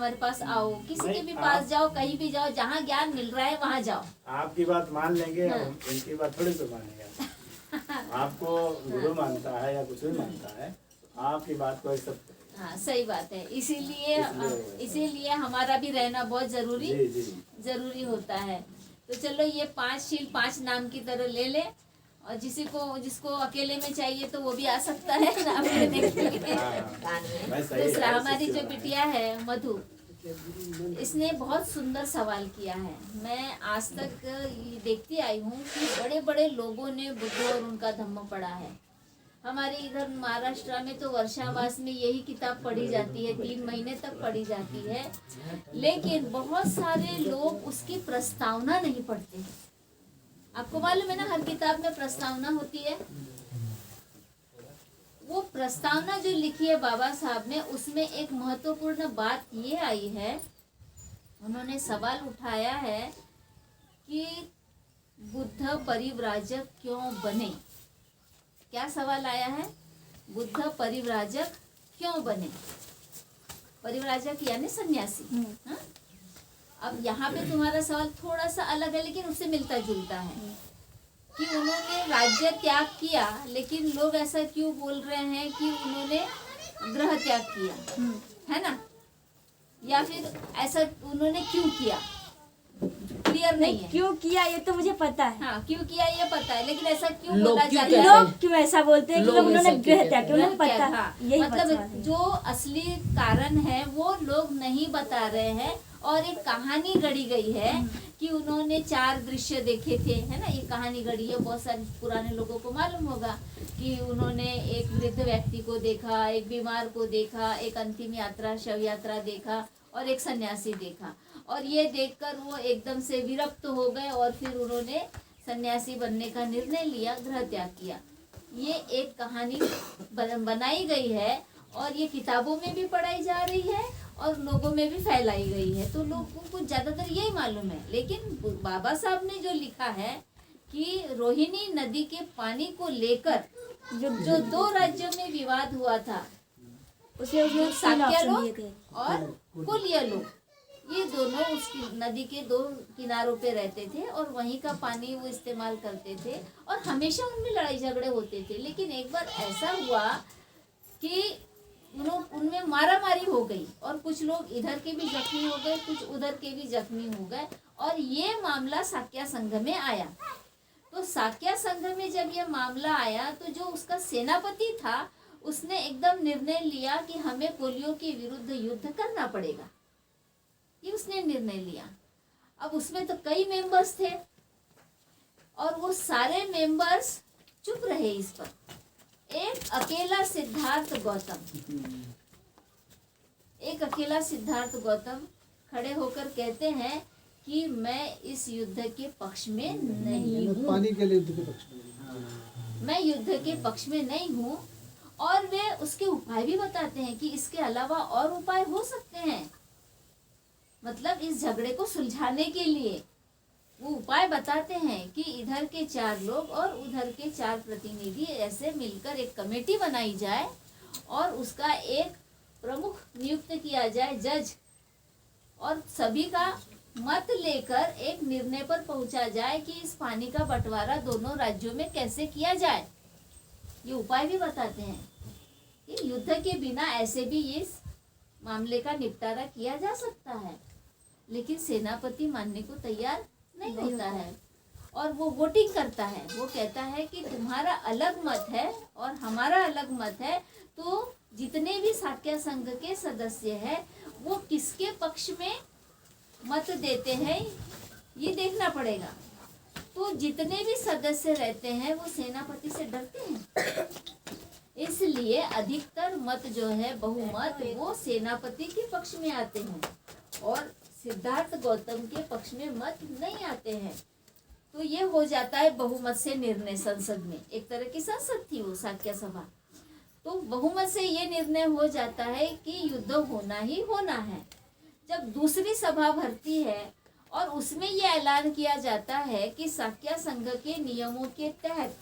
हमारे पास आओ, किसी के नहीं, भी पास आप- जाओ, कहीं भी जाओ, जहाँ ज्ञान मिल रहा है वहाँ जाओ। आपकी बात मान लेंगे, हाँ। हम इनकी बात थोड़ी तो मानेंगे। आपको गुरु मानता है या कुछ भी मानता है, आपकी बात को एक्सेप्ट करेगा। हाँ सही बात है, इसीलिए इसलिए- इसीलिए हमारा भी रहना बहुत जी जी जरूरी होता है। तो चलो ये 5 शील 5 नाम की तरह ले ले, और जिसको अकेले में चाहिए तो वो भी आ सकता है नाम लेने के लिए। मैं सही दूसरा है, हमारी शिष्य जो बना है। बिटिया है मधु, इसने बहुत सुंदर सवाल किया है। मैं आज तक ये देखती आई हूँ कि बड़े बड़े लोगों ने बुद्ध और उनका धम्म पढ़ा है। हमारे इधर महाराष्ट्र में तो वर्षावास में यही किताब पढ़ी जाती है, 3 महीने तक पढ़ी जाती है, लेकिन बहुत सारे लोग उसकी प्रस्तावना नहीं पढ़ते हैं। आपको मालूम है ना, हर किताब में प्रस्तावना होती है। वो प्रस्तावना जो लिखी है बाबा साहब ने, उसमें एक महत्वपूर्ण बात ये आई है, उन्होंने सवाल उठाया है कि बुद्ध परिव्राजक क्यों बने। क्या सवाल आया है? बुद्ध परिव्राजक क्यों बने? परिव्राजक यानी सन्यासी। हाँ? अब यहाँ पे तुम्हारा सवाल थोड़ा सा अलग है, लेकिन उससे मिलता जुलता है कि उन्होंने राज्य त्याग किया, लेकिन लोग ऐसा क्यों बोल रहे हैं कि उन्होंने ग्रह त्याग किया, है ना? या फिर ऐसा उन्होंने क्यों किया, क्लियर नहीं है। क्यों किया ये तो मुझे पता है। हाँ, क्यों किया ये पता है, लेकिन ऐसा क्यों लोग बोला क्यों जाता कहते है? लोग क्यों ऐसा बोलते हैं कि लोग लोग उन्होंने ऐसा क्यों ग्रह त्याग किया, उन्हें क्या? पता हाँ, यही मतलब सवाल है। जो असली कारण है वो लोग नहीं बता रहे हैं, और एक कहानी गढ़ी गई है कि उन्होंने 4 दृश्य देखे थे, है ना? ये कहानी गढ़ी है, बहुत सारे पुराने लोगों को मालूम होगा कि उन्होंने एक वृद्ध व्यक्ति को देखा, एक बीमार को देखा, एक अंतिम यात्रा शव यात्रा देखा, और एक सन्यासी देखा। और ये देखकर वो एकदम से विरक्त हो गए, और फिर उन्होंने सन्यासी बनने का निर्णय लिया, ग्रह त्याग किया। ये एक कहानी बनाई गई है, और ये किताबों में भी पढ़ाई जा रही है और लोगों में भी फैलाई गई है, तो लोगों को ज्यादातर यही मालूम है। लेकिन बाबा साहब ने जो लिखा है कि रोहिणी नदी के पानी को लेकर जो 2 राज्यों में विवाद हुआ था, उसमें जो तीन साक्य ऑप्शन दिए थे। लोग और कुलीय लोग, ये दोनों उस नदी के 2 किनारों पे रहते थे, और वहीं का पानी वो इस्तेमाल करते थे, और हमेशा उनमें लड़ाई झगड़े होते थे। लेकिन एक बार ऐसा हुआ कि उनमें मारामारी हो गई, और कुछ लोग इधर के भी जख्मी हो गए, कुछ उधर के भी जख्मी हो गए, और ये मामला साक्य संघ में आया। तो साक्य संघ में जब ये मामला आया, तो जो उसका सेनापति था उसने एकदम निर्णय लिया कि हमें कोलियों के विरुद्ध युद्ध करना पड़ेगा, ये उसने निर्णय लिया। अब उसमें तो कई मेंबर्स थे, और वो सारे मेंबर्स चुप रहे इस पर। एक अकेला सिद्धार्थ गौतम खड़े होकर कहते हैं कि मैं इस युद्ध के पक्ष में नहीं हूँ, पानी के लिए युद्ध के पक्ष में मैं युद्ध के पक्ष में नहीं हूँ। और वे उसके उपाय भी बताते हैं कि इसके अलावा और उपाय हो सकते हैं, मतलब इस झगड़े को सुलझाने के लिए वो उपाय बताते हैं कि इधर के 4 लोग और उधर के 4 प्रतिनिधि ऐसे मिलकर एक कमेटी बनाई जाए, और उसका एक प्रमुख नियुक्त किया जाए, जज, और सभी का मत लेकर एक निर्णय पर पहुंचा जाए कि इस पानी का बंटवारा दोनों राज्यों में कैसे किया जाए। ये उपाय भी बताते हैं कि युद्ध के बिना ऐसे भी इस मामले का निपटारा किया जा सकता है, लेकिन सेनापति मानने को तैयार नहीं होता है, और वो वोटिंग करता है। वो कहता है कि तुम्हारा अलग मत है और हमारा अलग मत है, तो जितने भी साक्य संघ के सदस्य हैं वो किसके पक्ष में मत देते हैं ये देखना पड़ेगा। तो जितने भी सदस्य रहते हैं वो सेनापति से डरते हैं, इसलिए अधिकतर मत जो है, बहुमत, वो सेनापति के पक्ष में आते हैं, और सिद्धार्थ गौतम के पक्ष में मत नहीं आते हैं। तो ये हो जाता है बहुमत से निर्णय संसद में। एक तरह की संसद थी वो साक्य सभा, तो बहुमत से ये निर्णय हो जाता है कि युद्ध होना ही होना है। जब दूसरी सभा भरती है और उसमें ये ऐलान किया जाता है कि साक्य संघ के नियमों के तहत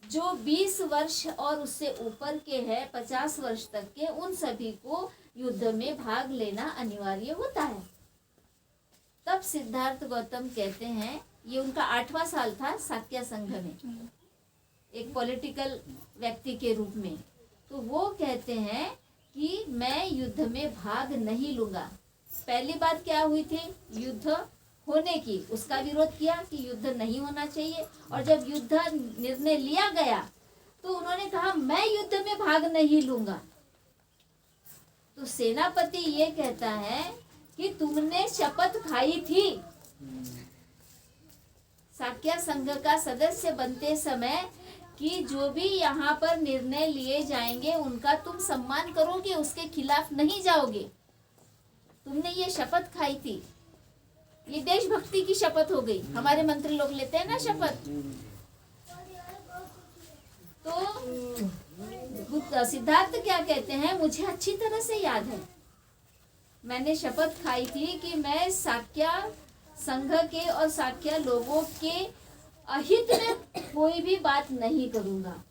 जो 20 वर्ष और उससे ऊपर के हैं, 50 वर्ष तक के, उन सभी को युद्ध में भाग लेना अनिवार्य होता है। तब सिद्धार्थ गौतम कहते हैं, ये उनका 8वां साल था शाक्य संघ में, एक पॉलिटिकल व्यक्ति के रूप में। तो वो कहते हैं कि मैं युद्ध में भाग नहीं लूंगा। पहली बात क्या हुई थी? युद्ध होने की, उसका विरोध किया कि युद्ध नहीं होना चाहिए। और जब युद्ध निर्णय लिया गया तो उन्होंने कहा मैं युद्ध में भाग नहीं लूंगा। तो सेनापति ये कहता है कि तुमने शपथ खाई थी, शाक्य संघ का सदस्य बनते समय, कि जो भी यहाँ पर निर्णय लिए जाएंगे उनका तुम सम्मान करोगे, उसके खिलाफ नहीं जाओगे। तुमने ये शपथ खाई थी। ये देशभक्ति की शपथ हो गई। हमारे मंत्री लोग लेते हैं ना शपथ। तो सिद्धार्थ क्या कहते हैं, मुझे अच्छी तरह से याद है, मैंने शपथ खाई थी कि मैं शाक्य संघ के और शाक्य लोगों के अहित में कोई भी बात नहीं करूंगा।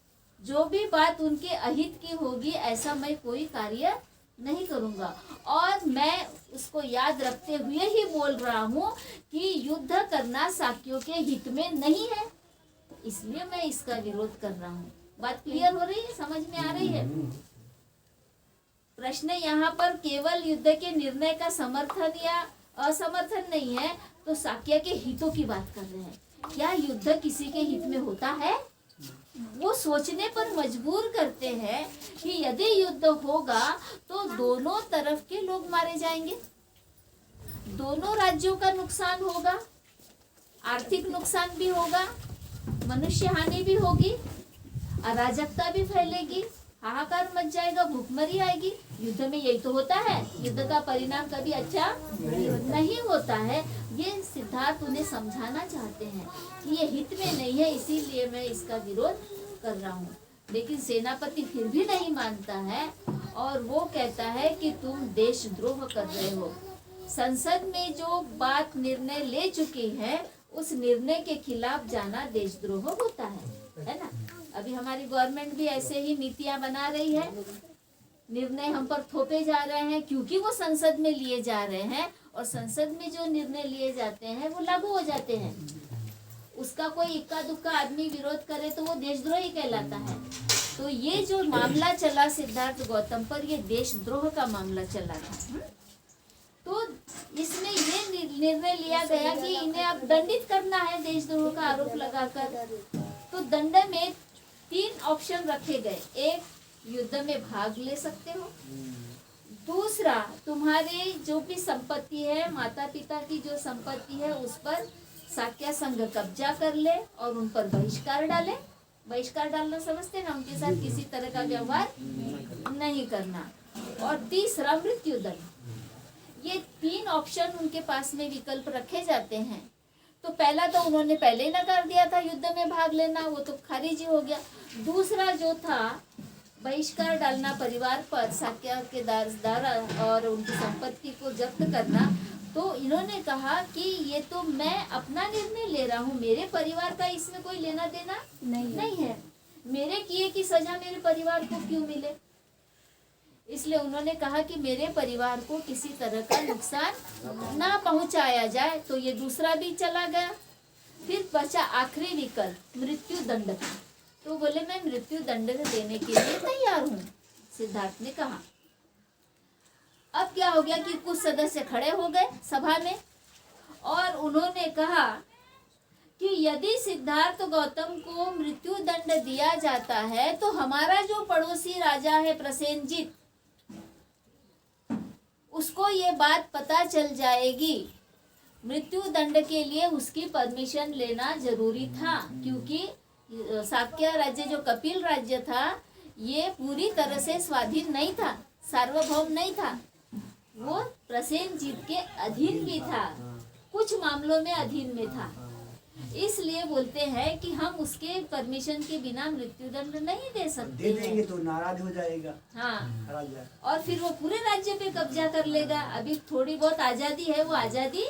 जो भी बात उनके अहित की होगी ऐसा मैं कोई कार्य नहीं करूंगा। और मैं उसको याद रखते हुए ही बोल रहा हूँ कि युद्ध करना शाक्यों के हित में नहीं है, इसलिए मैं इसका विरोध कर रहा हूँ। बात क्लियर हो रही है, समझ में आ रही है? प्रश्न यहाँ पर केवल युद्ध के निर्णय का समर्थन या असमर्थन नहीं है, तो शाक्य के हितों की बात कर रहे हैं। क्या युद्ध किसी के हित में होता है? वो सोचने पर मजबूर करते हैं कि यदि युद्ध होगा तो दोनों तरफ के लोग मारे जाएंगे, दोनों राज्यों का नुकसान होगा, आर्थिक नुकसान भी होगा, मनुष्य हानि भी होगी, अराजकता भी फैलेगी, हाहाकार मच जाएगा, भूखमरी आएगी। युद्ध में यही तो होता है। युद्ध का परिणाम कभी अच्छा नहीं होता है। ये सिद्धार्थ उन्हें समझाना चाहते हैं कि ये हित में नहीं है, इसीलिए मैं इसका विरोध कर रहा हूँ। लेकिन सेनापति फिर भी नहीं मानता है और वो कहता है कि तुम देशद्रोह कर रहे हो। संसद में जो बात निर्णय ले चुकी है उस निर्णय के खिलाफ जाना देशद्रोह होता है ना? अभी हमारी गवर्नमेंट भी ऐसे ही नीतियां बना रही है, निर्णय हम पर थोपे जा रहे हैं क्योंकि वो संसद में लिए जा रहे हैं, और संसद में जो निर्णय लिए जाते हैं वो लागू हो जाते हैं। उसका कोई इक्का दुक्का आदमी विरोध करे तो वो देशद्रोही कहलाता है। तो ये जो मामला चला सिद्धार्थ गौतम पर, ये देशद्रोह का मामला चला था। तो इसमें ये निर्णय लिया गया कि इन्हें अब दंडित करना है देशद्रोह का आरोप लगाकर। तो दंड में 3 ऑप्शन रखे गए। एक, युद्ध में भाग ले सकते हो। दूसरा, तुम्हारी जो भी संपत्ति है, माता पिता की जो संपत्ति है, उस पर शाक्य संघ कब्जा कर ले और उन पर बहिष्कार डाले। बहिष्कार डालना समझते ना, उनके साथ किसी तरह का व्यवहार नहीं करना। और तीसरा, मृत्युदंड। ये 3 ऑप्शन उनके पास में विकल्प रखे जाते हैं। तो पहला तो उन्होंने पहले ही नकार दिया था, युद्ध में भाग लेना, वो तो खारिज ही हो गया। दूसरा जो था, बहिष्कार डालना परिवार पर, शाक्य के द्वारा और उनकी संपत्ति को जब्त करना, तो इन्होंने कहा कि ये तो मैं अपना निर्णय ले रहा हूँ, मेरे परिवार का इसमें कोई लेना देना नहीं है। मेरे किए की सजा मेरे परिवार को क्यों मिले? इसलिए उन्होंने कहा कि मेरे परिवार को किसी तरह का नुकसान ना पहुंचाया जाए। तो ये दूसरा भी चला गया। फिर बचा आखिरी विकल्प, मृत्यु दंड। तो बोले मैं मृत्यु दंड देने के लिए तैयार हूँ, सिद्धार्थ ने कहा। अब क्या हो गया कि कुछ सदस्य खड़े हो गए सभा में और उन्होंने कहा कि यदि सिद्धार्थ गौतम को मृत्यु दंड दिया जाता है तो हमारा जो पड़ोसी राजा है प्रसेनजीत, उसको ये बात पता चल जाएगी। मृत्यु दंड के लिए उसकी परमिशन लेना जरूरी था, क्योंकि शाक्य राज्य जो कपिल राज्य था ये पूरी तरह से स्वाधीन नहीं था, सार्वभौम नहीं था, वो प्रसेनजीत के अधीन भी था, कुछ मामलों में अधीन में था। इसलिए बोलते हैं कि हम उसके परमिशन के बिना मृत्युदंड नहीं दे सकते। दे देंगे तो नाराज हो जाएगा। हाँ, राजा। और फिर वो पूरे राज्य पे कब्जा कर लेगा। अभी थोड़ी बहुत आजादी है, वो आजादी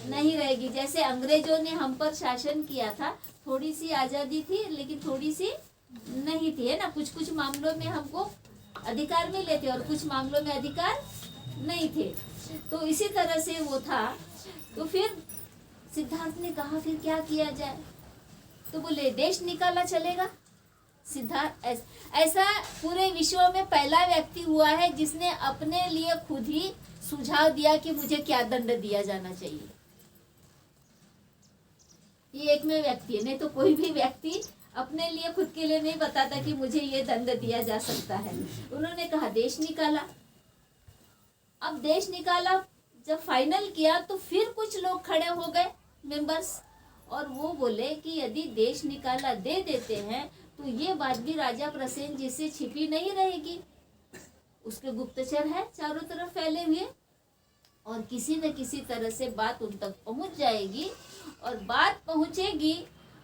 नहीं रहेगी। जैसे अंग्रेजों ने हम पर शासन किया था, थोड़ी सी आजादी थी लेकिन थोड़ी सी नहीं थी, है ना? कुछ कुछ मामलों में हमको अधिकार मिले थे और कुछ मामलों में अधिकार नहीं थे। तो इसी तरह से वो था। तो फिर सिद्धार्थ ने कहा फिर क्या किया जाए? तो बोले देश निकाला चलेगा। सिद्धार्थ ऐसा पूरे विश्व में पहला व्यक्ति हुआ है जिसने अपने लिए खुद ही सुझाव दिया कि मुझे क्या दंड दिया जाना चाहिए। ये एक में व्यक्ति है, नहीं तो कोई भी व्यक्ति अपने लिए खुद के लिए नहीं बताता कि मुझे ये दंड दिया जा सकता है। उन्होंने कहा देश निकाला। अब देश निकाला जब फाइनल किया तो फिर कुछ लोग खड़े हो गए मेंबर्स, और वो बोले कि यदि देश निकाला दे देते हैं तो ये बात भी राजा प्रसेनजीत से छिपी नहीं रहेगी। उसके गुप्तचर है चारों तरफ फैले हुए, और किसी न किसी तरह से बात उन तक पहुंच जाएगी, और बात पहुंचेगी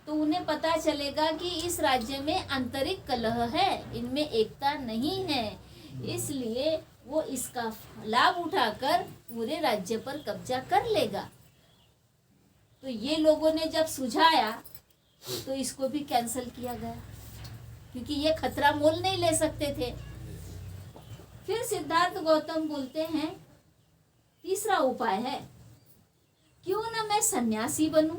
तो उन्हें पता चलेगा कि इस राज्य में आंतरिक कलह है, इनमें एकता नहीं है, इसलिए वो इसका लाभ उठाकर पूरे राज्य पर कब्जा कर लेगा। तो ये लोगों ने जब सुझाया तो इसको भी कैंसिल किया गया, क्योंकि ये खतरा मोल नहीं ले सकते थे। फिर सिद्धार्थ गौतम बोलते हैं तीसरा उपाय है, क्यों ना मैं सन्यासी बनूं।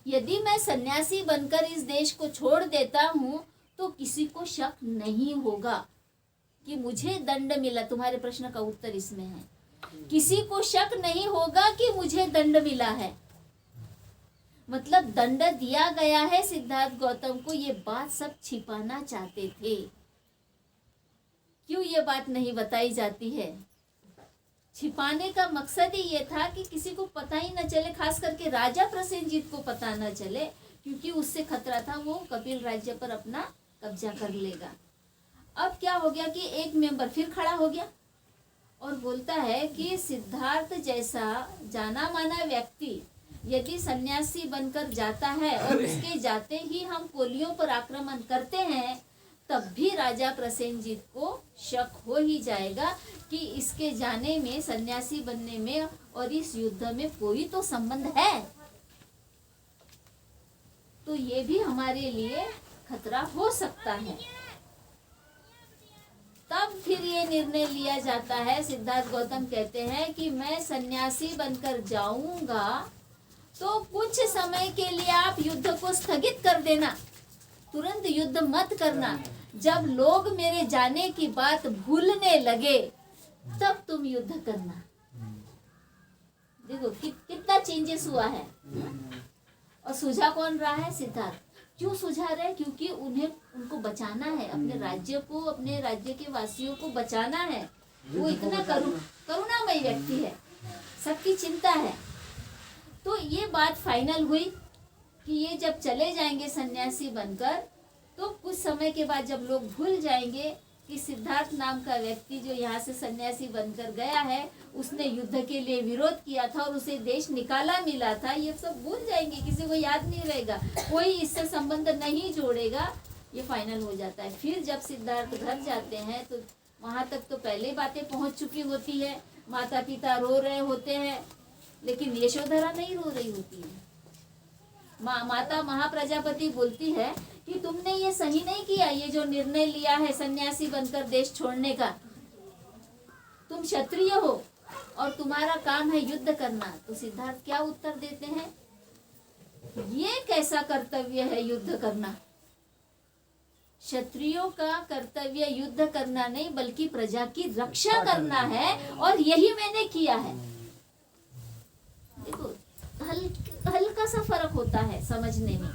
यदि मैं सन्यासी बनकर इस देश को छोड़ देता हूं तो किसी को शक नहीं होगा कि मुझे दंड मिला। तुम्हारे प्रश्न का उत्तर इसमें है, किसी को शक नहीं होगा कि मुझे दंड मिला है। मतलब दंड दिया गया है सिद्धार्थ गौतम को, ये बात सब छिपाना चाहते थे। क्यों ये बात नहीं बताई जाती है? छिपाने का मकसद ही ये था कि किसी को पता ही न चले, खास करके राजा प्रसेनजीत को पता न चले, क्योंकि उससे खतरा था वो कपिल राज्य पर अपना कब्जा कर लेगा। अब क्या हो गया कि एक मेंबर फिर खड़ा हो गया और बोलता है कि सिद्धार्थ जैसा जाना माना व्यक्ति यदि सन्यासी बनकर जाता है और उसके जाते ही हम कोलियों पर आक्रमण करते हैं, तब भी राजा प्रसेनजीत को शक हो ही जाएगा कि इसके जाने में, सन्यासी बनने में और इस युद्ध में कोई तो संबंध है। तो ये भी हमारे लिए खतरा हो सकता है। तब फिर ये निर्णय लिया जाता है। सिद्धार्थ गौतम कहते हैं कि मैं सन्यासी बनकर जाऊंगा तो कुछ समय के लिए आप युद्ध को स्थगित कर देना, तुरंत युद्ध मत करना। जब लोग मेरे जाने की बात भूलने लगे तब तुम युद्ध करना। देखो कितना चेंजेस हुआ है। और सूझा कौन रहा है? सिद्धार्थ। क्यों सुझा रहे हैं? क्योंकि उनको बचाना है, अपने राज्य को, अपने राज्य के वासियों को बचाना है। वो इतना करुणामयी व्यक्ति है, सबकी चिंता है। तो ये बात फाइनल हुई कि ये जब चले जाएंगे सन्यासी बनकर, तो कुछ समय के बाद जब लोग भूल जाएंगे कि सिद्धार्थ नाम का व्यक्ति जो यहाँ से सन्यासी बनकर गया है, उसने युद्ध के लिए विरोध किया था और उसे देश निकाला मिला था, ये सब भूल जाएंगे, किसी को याद नहीं रहेगा, कोई इससे संबंध नहीं जोड़ेगा। ये फाइनल हो जाता है। फिर जब सिद्धार्थ घर जाते हैं तो वहां तक तो पहले बातें पहुंच चुकी होती है, माता पिता रो रहे होते हैं, लेकिन यशोधरा नहीं रो रही होती है। माता महाप्रजापति बोलती है कि तुमने ये सही नहीं किया, ये जो निर्णय लिया है सन्यासी बनकर देश छोड़ने का। तुम क्षत्रिय हो और तुम्हारा काम है युद्ध करना। तो सिद्धार्थ क्या उत्तर देते हैं? ये कैसा कर्तव्य है युद्ध करना? क्षत्रियों का कर्तव्य युद्ध करना नहीं, बल्कि प्रजा की रक्षा करना है, और यही मैंने किया है। देखो हल्का सा फर्क होता है समझने में।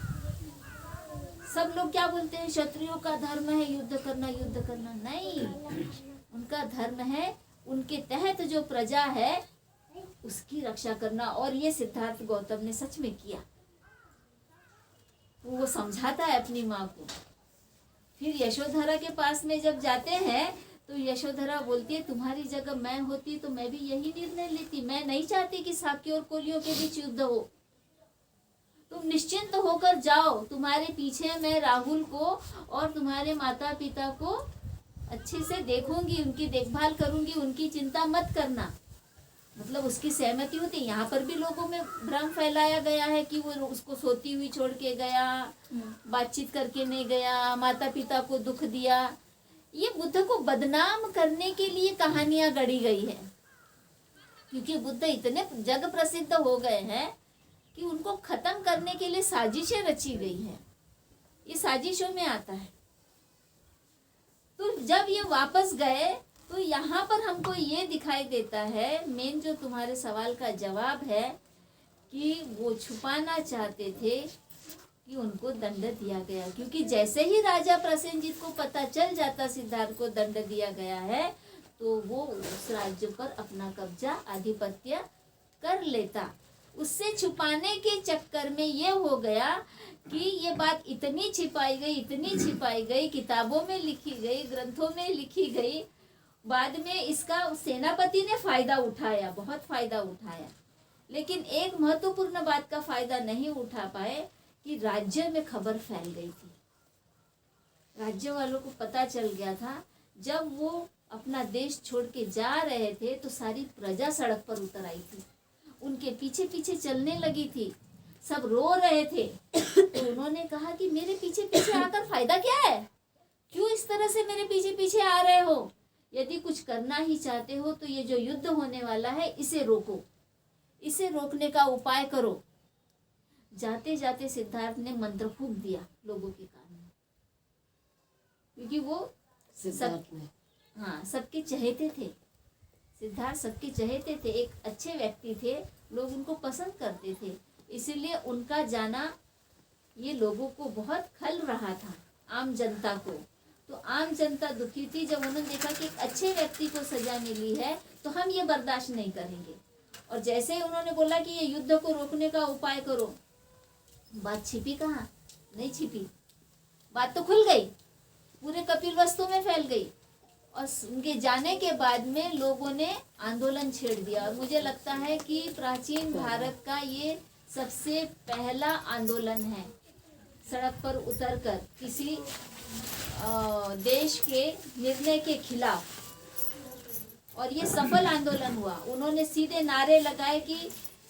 सब लोग क्या बोलते हैं? क्षत्रियों का धर्म है युद्ध करना, युद्ध करना। नहीं, उनका धर्म है उनके तहत जो प्रजा है उसकी रक्षा करना, और ये सिद्धार्थ गौतम ने सच में किया। वो समझाता है अपनी माँ को। फिर यशोधरा के पास में जब जाते हैं तो यशोधरा बोलती है तुम्हारी जगह मैं होती तो मैं भी यही निर्णय लेती। मैं नहीं चाहती कि साकी और कोलियों के बीच युद्ध हो। तुम निश्चिंत होकर जाओ, तुम्हारे पीछे मैं राहुल को और तुम्हारे माता पिता को अच्छे से देखूंगी, उनकी देखभाल करूंगी, उनकी चिंता मत करना। मतलब उसकी सहमति होती। यहाँ पर भी लोगों में भ्रम फैलाया गया है कि वो उसको सोती हुई छोड़ के गया, बातचीत करके नहीं गया, माता पिता को दुख दिया। ये बुद्ध को बदनाम करने के लिए कहानियां गढ़ी गई है, क्योंकि बुद्ध इतने जग प्रसिद्ध हो गए हैं कि उनको खत्म करने के लिए साजिशें रची गई है। ये साजिशों में आता है। तो जब ये वापस गए तो यहाँ पर हमको ये दिखाई देता है, मेन जो तुम्हारे सवाल का जवाब है, कि वो छुपाना चाहते थे कि उनको दंड दिया गया, क्योंकि जैसे ही राजा प्रसेनजीत को पता चल जाता सिद्धार्थ को दंड दिया गया है, तो वो उस राज्य पर अपना कब्जा, आधिपत्य कर लेता। उससे छुपाने के चक्कर में ये हो गया कि ये बात इतनी छिपाई गई, किताबों में लिखी गई, ग्रंथों में लिखी गई। बाद में इसका सेनापति ने फायदा उठाया, बहुत फायदा उठाया, लेकिन एक महत्वपूर्ण बात का फायदा नहीं उठा पाए कि राज्य में खबर फैल गई थी। राज्य वालों को पता चल गया था। जब वो अपना देश छोड़ के जा रहे थे तो सारी प्रजा सड़क पर उतर आई थी, उनके पीछे पीछे चलने लगी थी, सब रो रहे थे। तो उन्होंने कहा कि मेरे पीछे पीछे आकर फायदा क्या है, क्यों इस तरह से मेरे पीछे पीछे आ रहे हो? यदि कुछ करना ही चाहते हो तो ये जो युद्ध होने वाला है इसे रोको, इसे रोकने का उपाय करो। जाते जाते सिद्धार्थ ने मंत्र फूंक दिया लोगों के कान में, क्योंकि वो सबके चहेते थे। सिद्धार्थ सबके चहेते थे, एक अच्छे व्यक्ति थे, लोग उनको पसंद करते थे, इसीलिए उनका जाना ये लोगों को बहुत खल रहा था, आम जनता को। तो आम जनता दुखी थी। जब उन्होंने देखा कि एक अच्छे व्यक्ति को सजा मिली है तो हम ये बर्दाश्त नहीं करेंगे। और जैसे ही उन्होंने बोला कि ये युद्ध को रोकने का उपाय करो, बात छिपी कहाँ? नहीं छिपी, बात तो खुल गई, पूरे कपिलवस्तु में फैल गई। और उनके जाने के बाद में लोगों ने आंदोलन छेड़ दिया। और मुझे लगता है कि प्राचीन भारत का ये सबसे पहला आंदोलन है, सड़क पर उतरकर किसी देश के निर्णय के खिलाफ। और ये सफल आंदोलन हुआ। उन्होंने सीधे नारे लगाए कि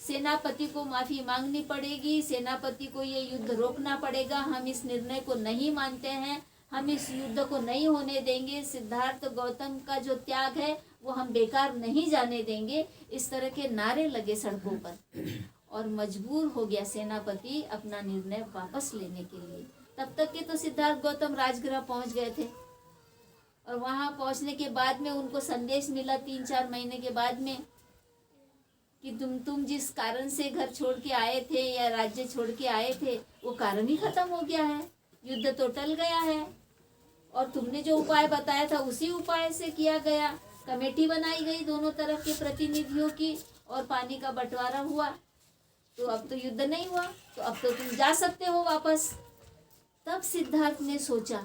सेनापति को माफी मांगनी पड़ेगी, सेनापति को ये युद्ध रोकना पड़ेगा, हम इस निर्णय को नहीं मानते हैं, हम इस युद्ध को नहीं होने देंगे, सिद्धार्थ गौतम का जो त्याग है वो हम बेकार नहीं जाने देंगे। इस तरह के नारे लगे सड़कों पर और मजबूर हो गया सेनापति अपना निर्णय वापस लेने के लिए। तब तक के तो सिद्धार्थ गौतम राजगृह पहुंच गए थे। और वहां पहुंचने के बाद में उनको संदेश मिला 3-4 महीने के बाद में कि तुम जिस कारण से घर छोड़ के आए थे या राज्य छोड़ के आए थे वो कारण ही खत्म हो गया है, युद्ध तो टल गया है, और तुमने जो उपाय बताया था उसी उपाय से किया गया। कमेटी बनाई गई दोनों तरफ के प्रतिनिधियों की और पानी का बंटवारा हुआ। तो अब तो युद्ध नहीं हुआ, तो अब तो तुम जा सकते हो वापस। तब सिद्धार्थ ने सोचा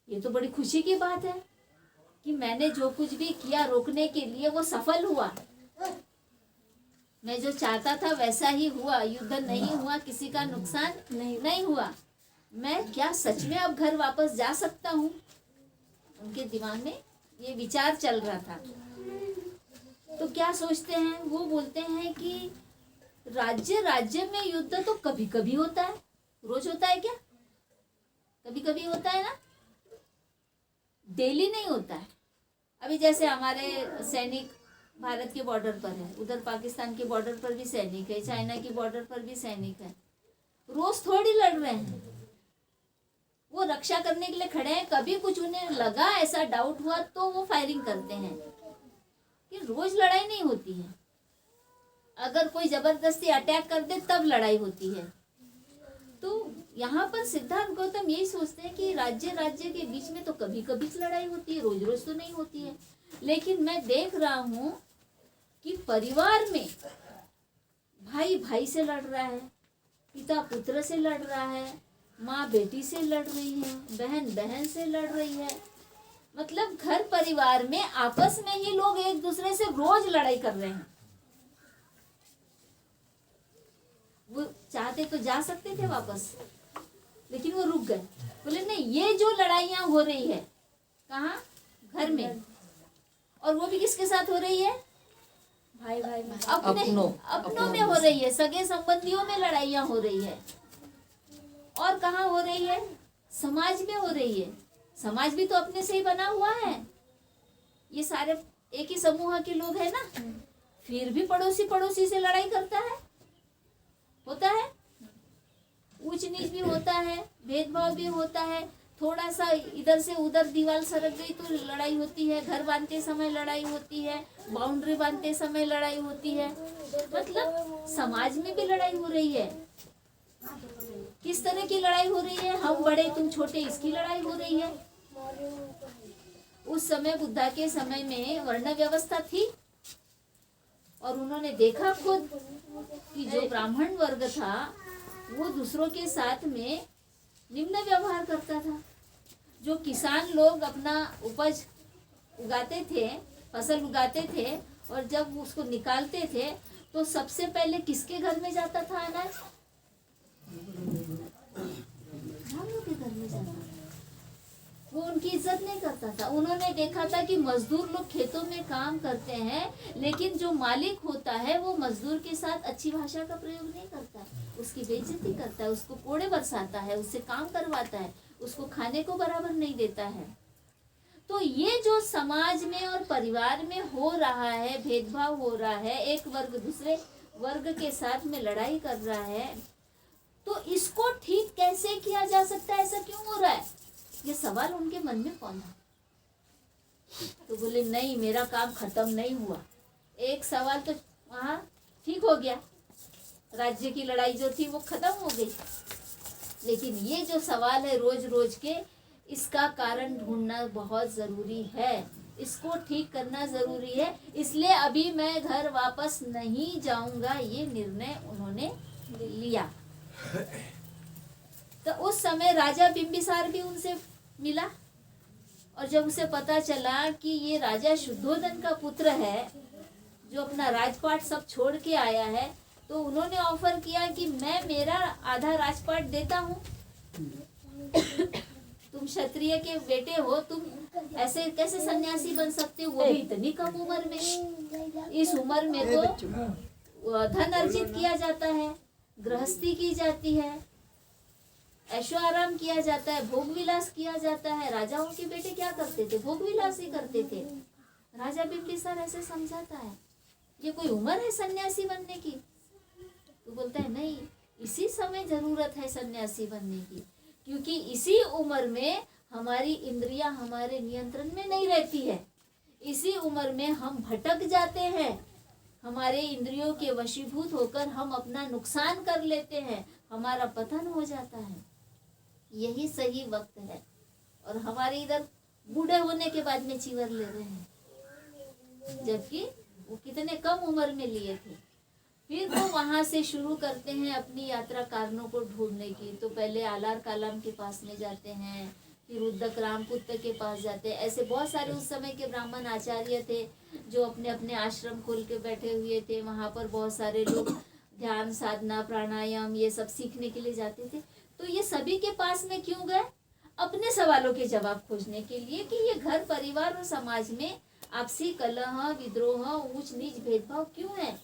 ये तो बड़ी खुशी की बात है कि मैंने जो कुछ भी किया रोकने के लिए वो सफल हुआ। मैं जो चाहता था वैसा ही हुआ, युद्ध नहीं हुआ, किसी का नुकसान नहीं हुआ। मैं क्या सच में अब घर वापस जा सकता हूँ? उनके दिमाग में ये विचार चल रहा था। तो क्या सोचते हैं वो? बोलते हैं कि राज्य में युद्ध तो कभी कभी होता है, रोज होता है क्या? कभी कभी होता है ना, डेली नहीं होता है। अभी जैसे हमारे सैनिक भारत के बॉर्डर पर है, उधर पाकिस्तान के बॉर्डर पर भी सैनिक है, चाइना के बॉर्डर पर भी सैनिक है, रोज थोड़ी लड़ रहे हैं। वो रक्षा करने के लिए खड़े हैं, कभी कुछ उन्हें लगा, ऐसा डाउट हुआ तो वो फायरिंग करते हैं, कि रोज लड़ाई नहीं होती है। अगर कोई जबरदस्ती अटैक कर दे तब लड़ाई होती है। तो यहाँ पर सिद्धार्थ गौतम यही सोचते हैं कि राज्य के बीच में तो कभी कभी लड़ाई होती है, रोज रोज तो नहीं होती है। लेकिन मैं देख रहा हूँ कि परिवार में भाई भाई से लड़ रहा है, पिता पुत्र से लड़ रहा है, माँ बेटी से लड़ रही है, बहन बहन से लड़ रही है। मतलब घर परिवार में आपस में ही लोग एक दूसरे से रोज लड़ाई कर रहे हैं। वो चाहते तो जा सकते थे वापस, लेकिन वो रुक गए। बोले नहीं, ये जो लड़ाइयाँ हो रही है कहाँ? घर में। और वो भी किसके साथ हो रही है? भाई भाई में अपनों में हो रही है, सगे संबंधियों में लड़ाइयाँ हो रही है। और कहाँ हो रही है? समाज में हो रही है। समाज भी तो अपने से ही बना हुआ है, ये सारे एक ही समूह के लोग हैं ना, फिर भी पड़ोसी से लड़ाई करता है, होता है, ऊंच नीच भी होता है, भेदभाव भी होता है, थोड़ा सा इधर से उधर दीवार सरक गई तो लड़ाई होती है, घर बांधते समय लड़ाई होती है, बाउंड्री बांधते समय लड़ाई होती है। मतलब समाज में भी लड़ाई हो रही है। किस तरह की लड़ाई हो रही है? हम बड़े तुम छोटे, इसकी लड़ाई हो रही है। उस समय बुद्धा के समय में वर्ण व्यवस्था थी और उन्होंने देखा खुद कि जो ब्राह्मण वर्ग था वो दूसरों के साथ में निम्न व्यवहार करता था। जो किसान लोग अपना उपज उगाते थे, फसल उगाते थे, और जब उसको निकालते थे तो सबसे पहले किसके घर में जाता था अनाज? ब्राह्मणों के घर में जाता था। वो उनकी इज्जत नहीं करता था। उन्होंने देखा था कि मजदूर लोग खेतों में काम करते हैं, लेकिन जो मालिक होता है वो मजदूर के साथ अच्छी भाषा का प्रयोग नहीं करता, उसकी बेइज्जती करता है, उसको कोड़े बरसाता है, उससे काम करवाता है, उसको खाने को बराबर नहीं देता है। तो ये जो समाज में और परिवार में हो रहा है, भेदभाव हो रहा है, एक वर्ग दूसरे वर्ग के साथ में लड़ाई कर रहा है, तो इसको ठीक कैसे किया जा सकता है? ऐसा क्यों हो रहा है? ये सवाल उनके मन में कौन था? तो बोले नहीं, मेरा काम खत्म नहीं हुआ। एक सवाल तो वहाँ ठीक हो गया, राज्य की लड़ाई जो थी वो खत्म हो गई, लेकिन ये जो सवाल है रोज रोज के, इसका कारण ढूंढना बहुत जरूरी है, इसको ठीक करना जरूरी है। इसलिए अभी मैं घर वापस नहीं जाऊंगा, ये निर्णय उन्होंने लिया। तो उस समय राजा बिंबिसार भी उनसे मिला, और जब उसे पता चला कि ये राजा शुद्धोधन का पुत्र है जो अपना राजपाट सब छोड़ के आया है, तो उन्होंने ऑफर किया कि मैं मेरा आधा राजपाट देता हूँ, तुम क्षत्रिय के बेटे हो, तुम ऐसे कैसे सन्यासी बन सकते हो, वो भी इतनी कम उम्र में। इस उम्र में तो धन अर्जित किया जाता है, गृहस्थी की जाती है, ऐशो आराम किया जाता है, भोग विलास किया जाता है। राजाओं के बेटे क्या करते थे? भोग विलास ही करते थे। राजा बिंबिसार ऐसे समझाता है, ये कोई उम्र है सन्यासी बनने की? तो बोलता है नहीं, इसी समय जरूरत है सन्यासी बनने की, क्योंकि इसी उम्र में हमारी इंद्रियां हमारे नियंत्रण में नहीं रहती है, इसी उम्र में हम भटक जाते हैं, हमारे इंद्रियों के वशीभूत होकर हम अपना नुकसान कर लेते हैं, हमारा पतन हो जाता है। यही सही वक्त है, और हमारे इधर बूढ़े होने के बाद में चीवर ले रहे हैं, जबकि वो कितने कम उम्र में लिए थे। फिर वो वहां से शुरू करते हैं अपनी यात्रा कारणों को ढूंढने की। तो पहले आलार कालाम के पास में जाते हैं, फिर उद्दक रामपुत्र के पास जाते हैं। ऐसे बहुत सारे उस समय के ब्राह्मण आचार्य थे जो अपने अपने आश्रम खोल के बैठे हुए थे। वहां पर बहुत सारे लोग ध्यान, साधना, प्राणायाम ये सब सीखने के लिए जाते थे। तो ये सभी के पास में क्यों गए? अपने सवालों के जवाब खोजने के लिए कि ये घर परिवार और समाज में आपसी कलह, विद्रोह, ऊंच नीच, भेदभाव क्यों है,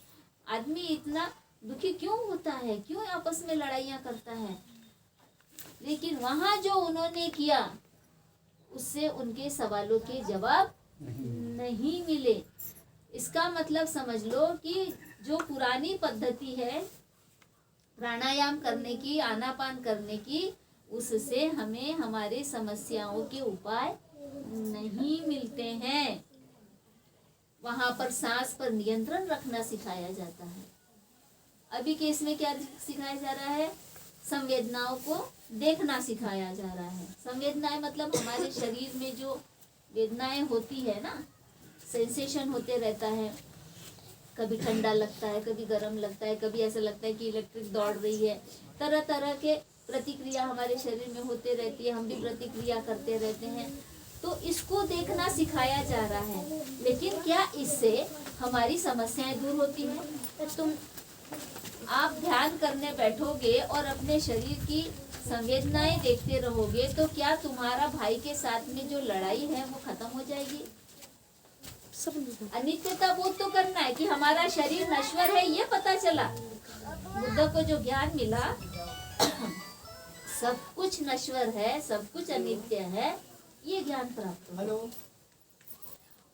आदमी इतना दुखी क्यों होता है, क्यों आपस में लड़ाइयाँ करता है। लेकिन वहां जो उन्होंने किया उससे उनके सवालों के जवाब नहीं मिले। इसका मतलब समझ लो कि जो पुरानी पद्धति है प्राणायाम करने की, आनापान करने की, उससे हमें हमारे समस्याओं के उपाय नहीं मिलते हैं। वहां पर सांस पर नियंत्रण रखना सिखाया जाता है। अभी के इसमें क्या सिखाया जा रहा है? संवेदनाओं को देखना सिखाया जा रहा है। संवेदनाएं मतलब हमारे शरीर में जो वेदनाएं होती है ना, सेंसेशन होते रहता है, कभी ठंडा लगता है, कभी गर्म लगता है, कभी ऐसा लगता है कि इलेक्ट्रिक दौड़ रही है, तरह तरह के प्रतिक्रिया हमारे शरीर में होते रहती है, हम भी प्रतिक्रिया करते रहते हैं। तो इसको देखना सिखाया जा रहा है। लेकिन क्या इससे हमारी समस्याएं दूर होती हैं? तुम आप ध्यान करने बैठोगे और अपने शरीर की संवेदनाएं देखते रहोगे तो क्या तुम्हारा भाई के साथ में जो लड़ाई है वो खत्म हो जाएगी? अनित्यता बोध तो करना है कि हमारा शरीर नश्वर है, ये पता चला। बुद्ध को जो ज्ञान मिला सब कुछ नश्वर है, सब कुछ अनित्य है, ये ज्ञान प्राप्त हुआ। हेलो।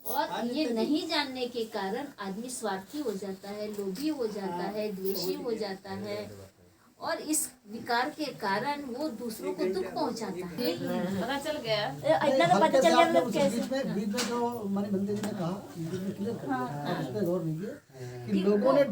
और ये नहीं जानने के कारण आदमी स्वार्थी हो जाता है, लोभी हो जाता है, द्वेषी हो जाता है, और इस विकार के कारण वो दूसरों को दुख पहुंचाता है। पता चल गया। इतना तो पता चल गया मतलब कैसे। बीच में जो हमारे बंदे जी ने कहा, बीच में क्लियर कर दिया, आप इस पे गौर कीजिए कि लोगों ने